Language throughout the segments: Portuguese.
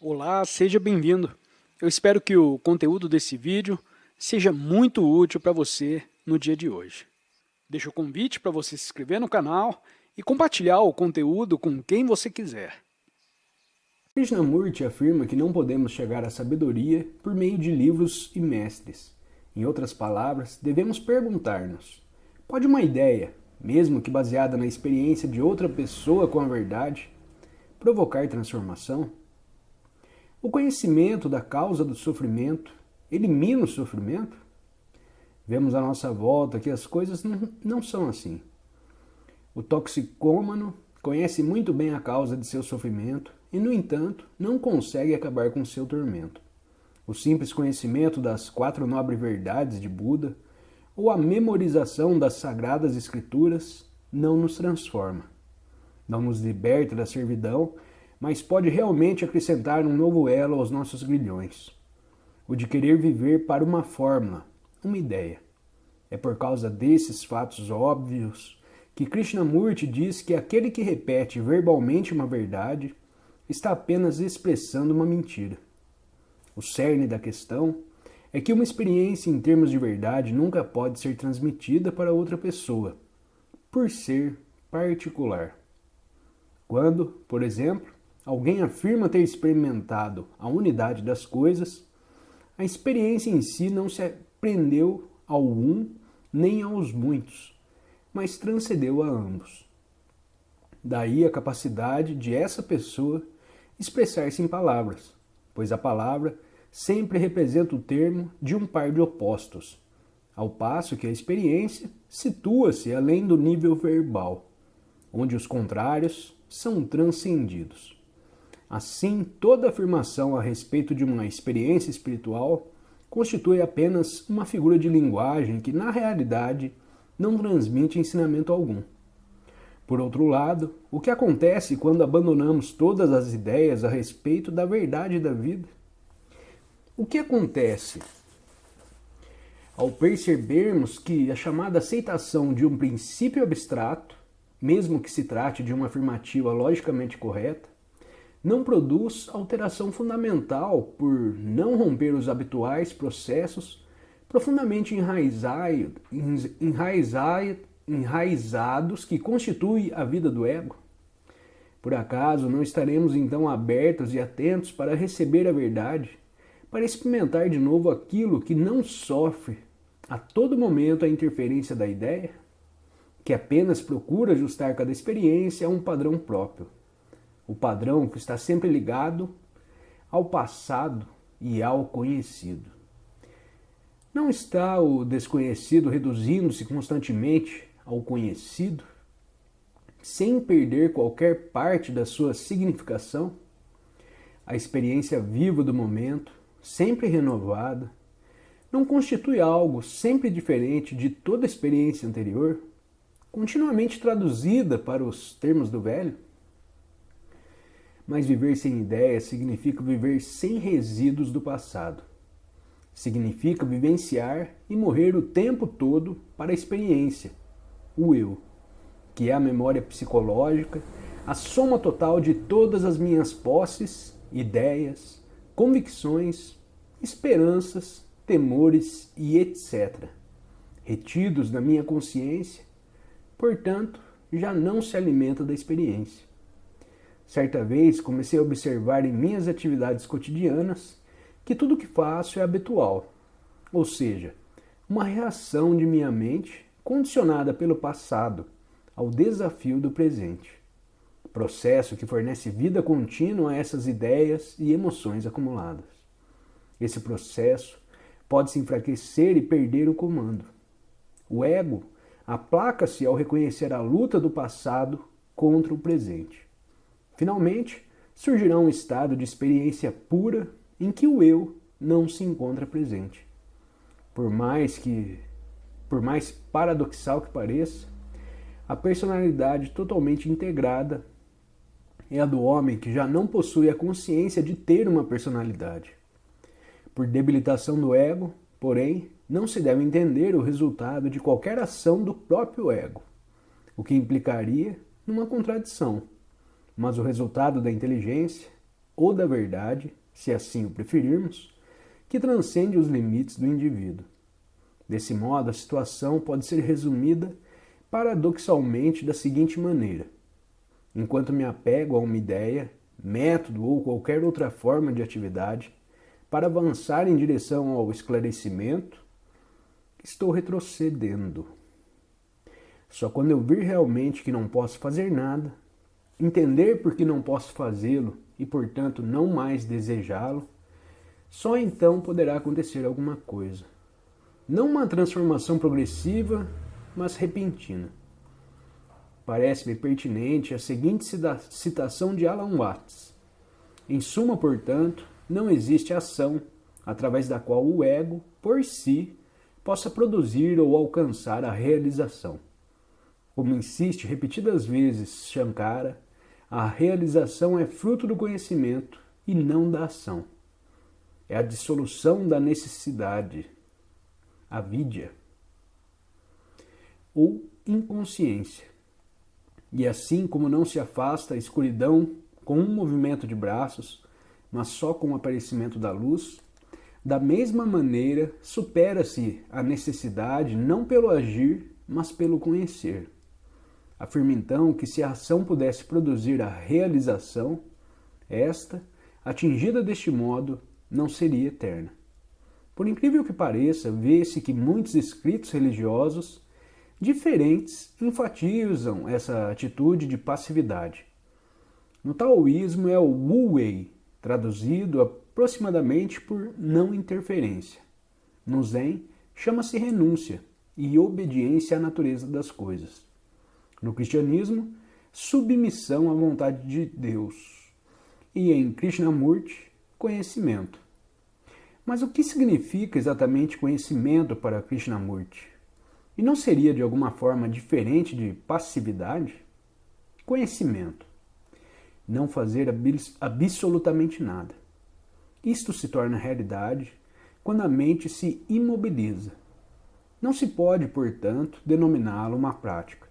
Olá, seja bem-vindo. Eu espero que o conteúdo desse vídeo seja muito útil para você no dia de hoje. Deixo o convite para você se inscrever no canal e compartilhar o conteúdo com quem você quiser. Krishnamurti afirma que não podemos chegar à sabedoria por meio de livros e mestres. Em outras palavras, devemos perguntar-nos: pode uma ideia, mesmo que baseada na experiência de outra pessoa com a verdade, provocar transformação? O conhecimento da causa do sofrimento elimina o sofrimento? Vemos à nossa volta que as coisas não são assim. O toxicômano conhece muito bem a causa de seu sofrimento e, no entanto, não consegue acabar com seu tormento. O simples conhecimento das 4 nobres verdades de Buda ou a memorização das sagradas escrituras não nos transforma. Não nos liberta da servidão, mas pode realmente acrescentar um novo elo aos nossos grilhões. O de querer viver para uma fórmula, uma ideia. É por causa desses fatos óbvios que Krishnamurti diz que aquele que repete verbalmente uma verdade está apenas expressando uma mentira. O cerne da questão é que uma experiência em termos de verdade nunca pode ser transmitida para outra pessoa, por ser particular. Quando, por exemplo, alguém afirma ter experimentado a unidade das coisas, a experiência em si não se prendeu ao um nem aos muitos, mas transcendeu a ambos. Daí a capacidade de essa pessoa expressar-se em palavras, pois a palavra sempre representa o termo de um par de opostos, ao passo que a experiência situa-se além do nível verbal, onde os contrários são transcendidos. Assim, toda afirmação a respeito de uma experiência espiritual constitui apenas uma figura de linguagem que, na realidade, não transmite ensinamento algum. Por outro lado, o que acontece quando abandonamos todas as ideias a respeito da verdade da vida? O que acontece ao percebermos que a chamada aceitação de um princípio abstrato, mesmo que se trate de uma afirmativa logicamente correta, não produz alteração fundamental por não romper os habituais processos profundamente enraizados que constituem a vida do ego? Por acaso não estaremos então abertos e atentos para receber a verdade, para experimentar de novo aquilo que não sofre a todo momento a interferência da ideia, que apenas procura ajustar cada experiência a um padrão próprio? O padrão que está sempre ligado ao passado e ao conhecido. Não está o desconhecido reduzindo-se constantemente ao conhecido, sem perder qualquer parte da sua significação? A experiência viva do momento, sempre renovada, não constitui algo sempre diferente de toda a experiência anterior, continuamente traduzida para os termos do velho? Mas viver sem ideias significa viver sem resíduos do passado. Significa vivenciar e morrer o tempo todo para a experiência, o eu, que é a memória psicológica, a soma total de todas as minhas posses, ideias, convicções, esperanças, temores e etc., retidos na minha consciência, portanto, já não se alimenta da experiência. Certa vez comecei a observar em minhas atividades cotidianas que tudo o que faço é habitual, ou seja, uma reação de minha mente condicionada pelo passado ao desafio do presente. Processo que fornece vida contínua a essas ideias e emoções acumuladas. Esse processo pode se enfraquecer e perder o comando. O ego aplaca-se ao reconhecer a luta do passado contra o presente. Finalmente, surgirá um estado de experiência pura em que o eu não se encontra presente. Por mais paradoxal que pareça, a personalidade totalmente integrada é a do homem que já não possui a consciência de ter uma personalidade. Por debilitação do ego, porém, não se deve entender o resultado de qualquer ação do próprio ego, o que implicaria numa contradição. Mas o resultado da inteligência ou da verdade, se assim o preferirmos, que transcende os limites do indivíduo. Desse modo, a situação pode ser resumida paradoxalmente da seguinte maneira: enquanto me apego a uma ideia, método ou qualquer outra forma de atividade para avançar em direção ao esclarecimento, estou retrocedendo. Só quando eu vir realmente que não posso fazer nada, entender por que não posso fazê-lo e, portanto, não mais desejá-lo, só então poderá acontecer alguma coisa. Não uma transformação progressiva, mas repentina. Parece-me pertinente a seguinte citação de Alan Watts. Em suma, portanto, não existe ação através da qual o ego, por si, possa produzir ou alcançar a realização. Como insiste repetidas vezes Shankara, a realização é fruto do conhecimento e não da ação. É a dissolução da necessidade, avidya, ou inconsciência. E assim como não se afasta a escuridão com um movimento de braços, mas só com o aparecimento da luz, da mesma maneira supera-se a necessidade não pelo agir, mas pelo conhecer. Afirma então que se a ação pudesse produzir a realização, esta, atingida deste modo, não seria eterna. Por incrível que pareça, vê-se que muitos escritos religiosos diferentes enfatizam essa atitude de passividade. No taoísmo é o Wu Wei, traduzido aproximadamente por não interferência. No Zen, chama-se renúncia e obediência à natureza das coisas. No cristianismo, submissão à vontade de Deus. E em Krishnamurti, conhecimento. Mas o que significa exatamente conhecimento para Krishnamurti? E não seria de alguma forma diferente de passividade? Conhecimento. Não fazer absolutamente nada. Isto se torna realidade quando a mente se imobiliza. Não se pode, portanto, denominá-lo uma prática.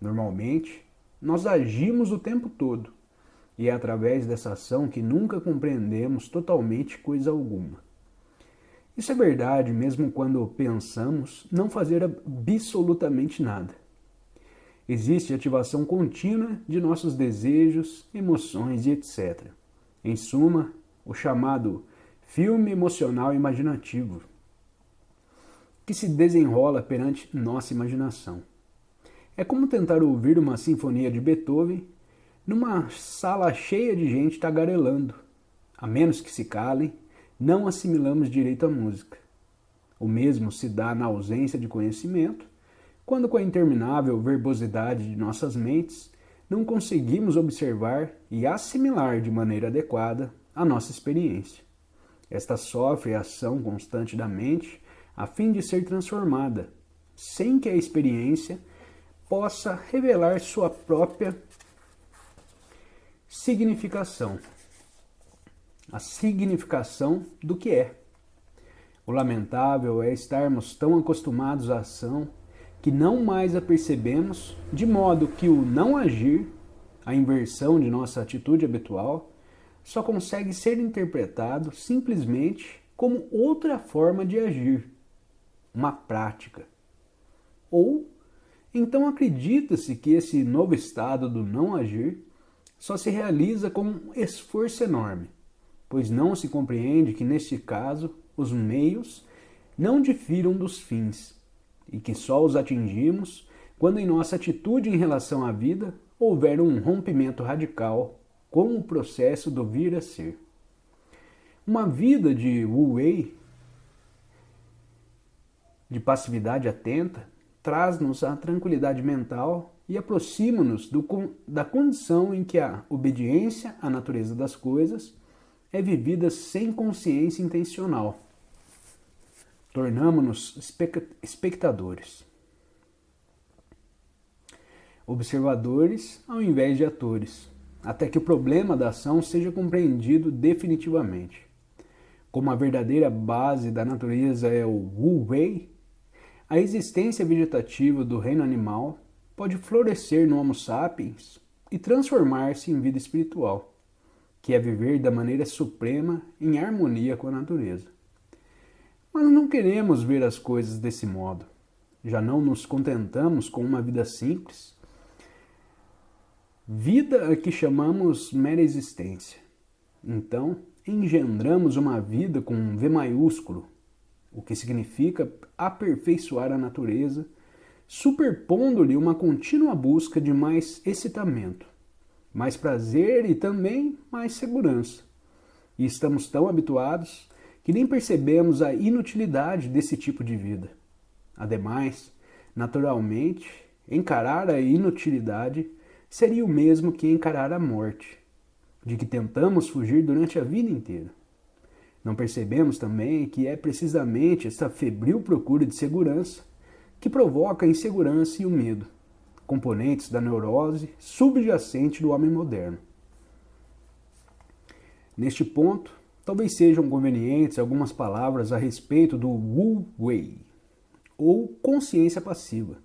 Normalmente, nós agimos o tempo todo, e é através dessa ação que nunca compreendemos totalmente coisa alguma. Isso é verdade mesmo quando pensamos não fazer absolutamente nada. Existe ativação contínua de nossos desejos, emoções e etc. Em suma, o chamado filme emocional imaginativo, que se desenrola perante nossa imaginação. É como tentar ouvir uma sinfonia de Beethoven numa sala cheia de gente tagarelando. A menos que se calem, não assimilamos direito à música. O mesmo se dá na ausência de conhecimento, quando com a interminável verbosidade de nossas mentes não conseguimos observar e assimilar de maneira adequada a nossa experiência. Esta sofre a ação constante da mente a fim de ser transformada, sem que a experiência possa revelar sua própria significação. A significação do que é. O lamentável é estarmos tão acostumados à ação que não mais a percebemos, de modo que o não agir, a inversão de nossa atitude habitual, só consegue ser interpretado simplesmente como outra forma de agir, uma prática. Ou, então acredita-se que esse novo estado do não agir só se realiza com um esforço enorme, pois não se compreende que, neste caso, os meios não difiram dos fins, e que só os atingimos quando em nossa atitude em relação à vida houver um rompimento radical com o processo do vir a ser. Uma vida de Wu Wei, de passividade atenta, traz-nos a tranquilidade mental e aproxima-nos da condição em que a obediência à natureza das coisas é vivida sem consciência intencional. Tornamo-nos espectadores, observadores ao invés de atores, até que o problema da ação seja compreendido definitivamente. Como a verdadeira base da natureza é o Wu Wei, a existência vegetativa do reino animal pode florescer no Homo sapiens e transformar-se em vida espiritual. que é viver da maneira suprema em harmonia com a natureza. Mas não queremos ver as coisas desse modo. Já não nos contentamos com uma vida simples, vida a que chamamos mera existência. Então, engendramos uma vida com um V maiúsculo, o que significa aperfeiçoar a natureza, superpondo-lhe uma contínua busca de mais excitamento, mais prazer e também mais segurança. E estamos tão habituados que nem percebemos a inutilidade desse tipo de vida. Ademais, naturalmente, encarar a inutilidade seria o mesmo que encarar a morte, de que tentamos fugir durante a vida inteira. Não percebemos também que é precisamente essa febril procura de segurança que provoca a insegurança e o medo, componentes da neurose subjacente do homem moderno. Neste ponto, talvez sejam convenientes algumas palavras a respeito do Wu Wei, ou consciência passiva,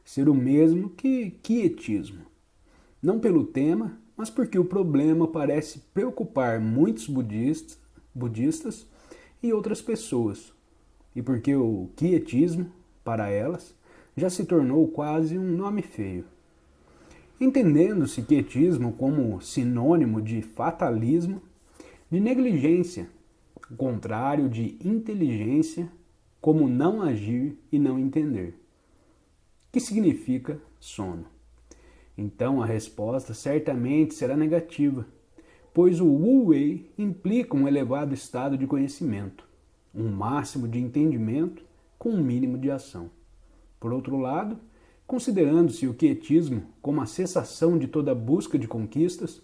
ser o mesmo que quietismo. Não pelo tema, mas porque o problema parece preocupar muitos budistas e outras pessoas, e porque o quietismo, para elas, já se tornou quase um nome feio. Entendendo-se quietismo como sinônimo de fatalismo, de negligência, o contrário de inteligência, como não agir e não entender, que significa sono. Então a resposta certamente será negativa, pois o Wu Wei implica um elevado estado de conhecimento, um máximo de entendimento com um mínimo de ação. Por outro lado, considerando-se o quietismo como a cessação de toda busca de conquistas,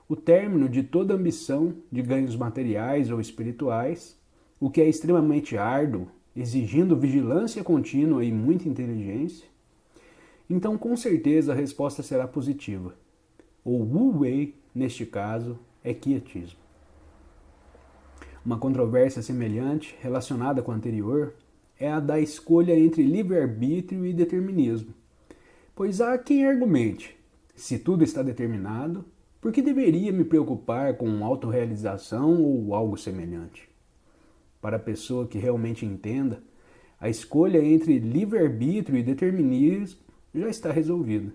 o término de toda ambição de ganhos materiais ou espirituais, o que é extremamente árduo, exigindo vigilância contínua e muita inteligência, então com certeza a resposta será positiva. O Wu Wei, neste caso, é quietismo. Uma controvérsia semelhante, relacionada com a anterior, é a da escolha entre livre-arbítrio e determinismo. Pois há quem argumente, se tudo está determinado, por que deveria me preocupar com autorrealização ou algo semelhante? Para a pessoa que realmente entenda, a escolha entre livre-arbítrio e determinismo já está resolvida.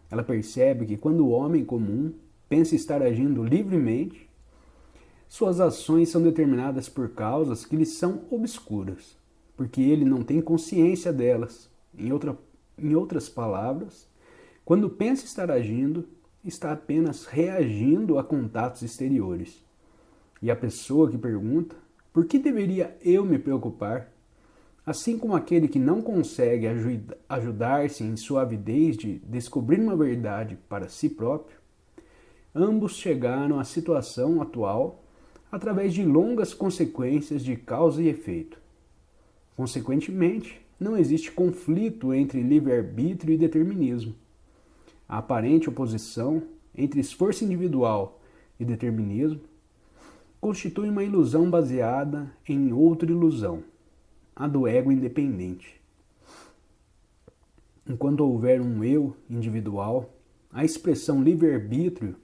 Ela percebe que quando o homem comum pensa estar agindo livremente, suas ações são determinadas por causas que lhe são obscuras, porque ele não tem consciência delas. Em outras palavras, quando pensa estar agindo, está apenas reagindo a contatos exteriores. E a pessoa que pergunta, por que deveria eu me preocupar? Assim como aquele que não consegue ajudar-se em sua avidez de descobrir uma verdade para si próprio, ambos chegaram à situação atual através de longas consequências de causa e efeito. Consequentemente, não existe conflito entre livre-arbítrio e determinismo. A aparente oposição entre esforço individual e determinismo constitui uma ilusão baseada em outra ilusão, a do ego independente. Enquanto houver um eu individual, a expressão livre-arbítrio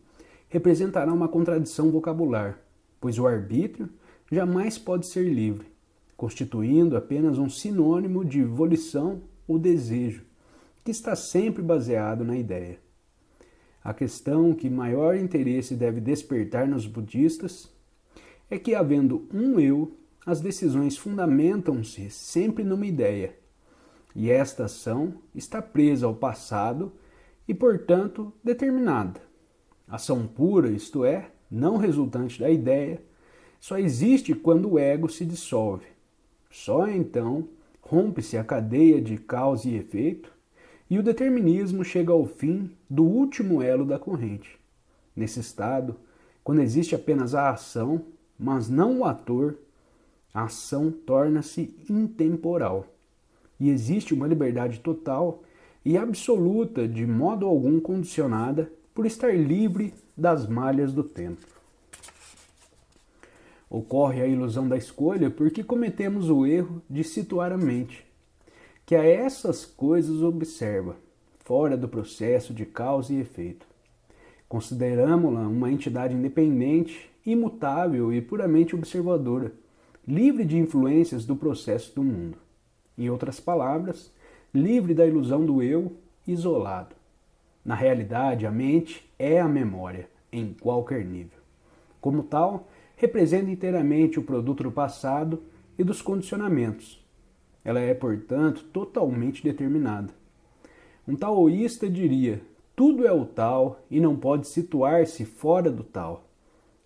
representará uma contradição vocabular, pois o arbítrio jamais pode ser livre, constituindo apenas um sinônimo de volição ou desejo, que está sempre baseado na ideia. A questão que maior interesse deve despertar nos budistas é que, havendo um eu, as decisões fundamentam-se sempre numa ideia, e esta ação está presa ao passado e, portanto, determinada. Ação pura, isto é, não resultante da ideia, só existe quando o ego se dissolve. Só então rompe-se a cadeia de causa e efeito e o determinismo chega ao fim do último elo da corrente. Nesse estado, quando existe apenas a ação, mas não o ator, a ação torna-se intemporal e existe uma liberdade total e absoluta, de modo algum condicionada por estar livre das malhas do tempo. Ocorre a ilusão da escolha porque cometemos o erro de situar a mente, que a essas coisas observa, fora do processo de causa e efeito. Consideramo-la uma entidade independente, imutável e puramente observadora, livre de influências do processo do mundo. Em outras palavras, livre da ilusão do eu, isolado. Na realidade, a mente é a memória, em qualquer nível. Como tal, representa inteiramente o produto do passado e dos condicionamentos. Ela é, portanto, totalmente determinada. Um taoísta diria: tudo é o tal e não pode situar-se fora do tal.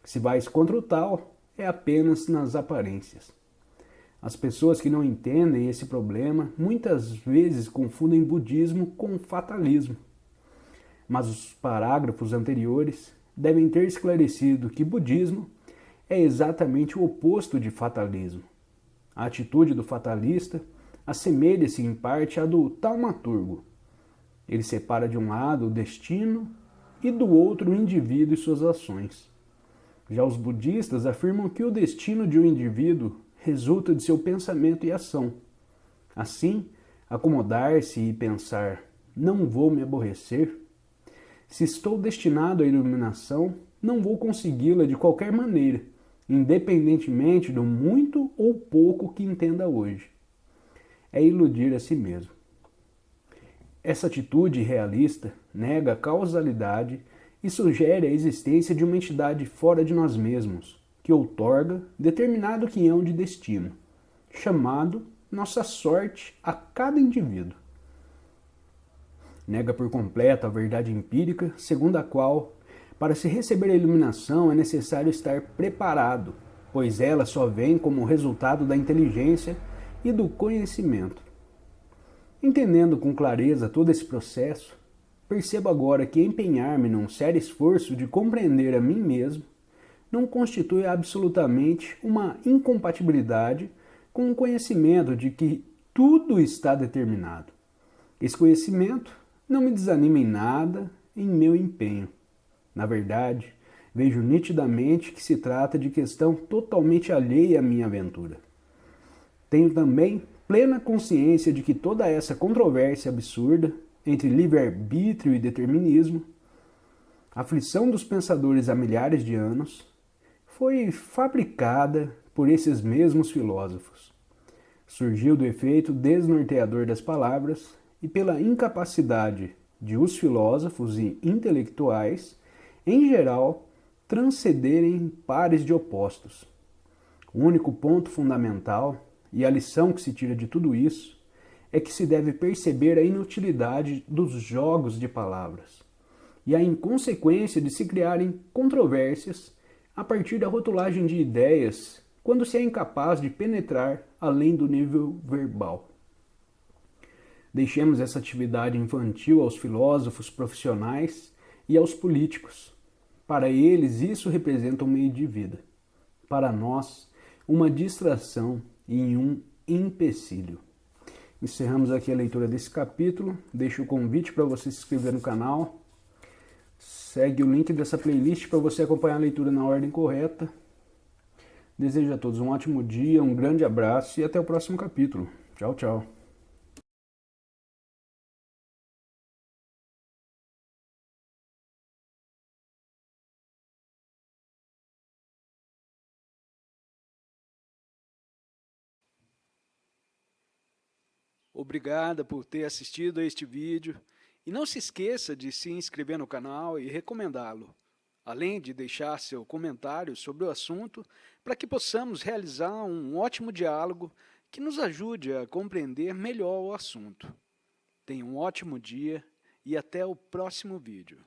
Se vais contra o tal, é apenas nas aparências. As pessoas que não entendem esse problema muitas vezes confundem budismo com fatalismo. Mas os parágrafos anteriores devem ter esclarecido que budismo é exatamente o oposto de fatalismo. A atitude do fatalista assemelha-se em parte à do taumaturgo. Ele separa de um lado o destino e do outro o indivíduo e suas ações. Já os budistas afirmam que o destino de um indivíduo resulta de seu pensamento e ação. Assim, acomodar-se e pensar, não vou me aborrecer. Se estou destinado à iluminação, não vou consegui-la de qualquer maneira, independentemente do muito ou pouco que entenda hoje. É iludir a si mesmo. Essa atitude realista nega a causalidade e sugere a existência de uma entidade fora de nós mesmos, que outorga determinado quinhão de destino, chamado nossa sorte a cada indivíduo. Nega por completo a verdade empírica, segundo a qual, para se receber a iluminação é necessário estar preparado, pois ela só vem como resultado da inteligência e do conhecimento. Entendendo com clareza todo esse processo, percebo agora que empenhar-me num sério esforço de compreender a mim mesmo não constitui absolutamente uma incompatibilidade com o conhecimento de que tudo está determinado. Esse conhecimento não me desanima em nada em meu empenho. Na verdade, vejo nitidamente que se trata de questão totalmente alheia à minha aventura. Tenho também plena consciência de que toda essa controvérsia absurda entre livre-arbítrio e determinismo, aflição dos pensadores há milhares de anos, foi fabricada por esses mesmos filósofos. Surgiu do efeito desnorteador das palavras e pela incapacidade de os filósofos e intelectuais, em geral, transcenderem pares de opostos. O único ponto fundamental e a lição que se tira de tudo isso é que se deve perceber a inutilidade dos jogos de palavras e a inconsequência de se criarem controvérsias a partir da rotulagem de ideias quando se é incapaz de penetrar além do nível verbal. Deixemos essa atividade infantil aos filósofos profissionais e aos políticos. Para eles, isso representa um meio de vida. Para nós, uma distração e um empecilho. Encerramos aqui a leitura desse capítulo. Deixo o convite para você se inscrever no canal. Segue o link dessa playlist para você acompanhar a leitura na ordem correta. Desejo a todos um ótimo dia, um grande abraço e até o próximo capítulo. Tchau, tchau. Obrigada por ter assistido a este vídeo e não se esqueça de se inscrever no canal e recomendá-lo, além de deixar seu comentário sobre o assunto para que possamos realizar um ótimo diálogo que nos ajude a compreender melhor o assunto. Tenha um ótimo dia e até o próximo vídeo.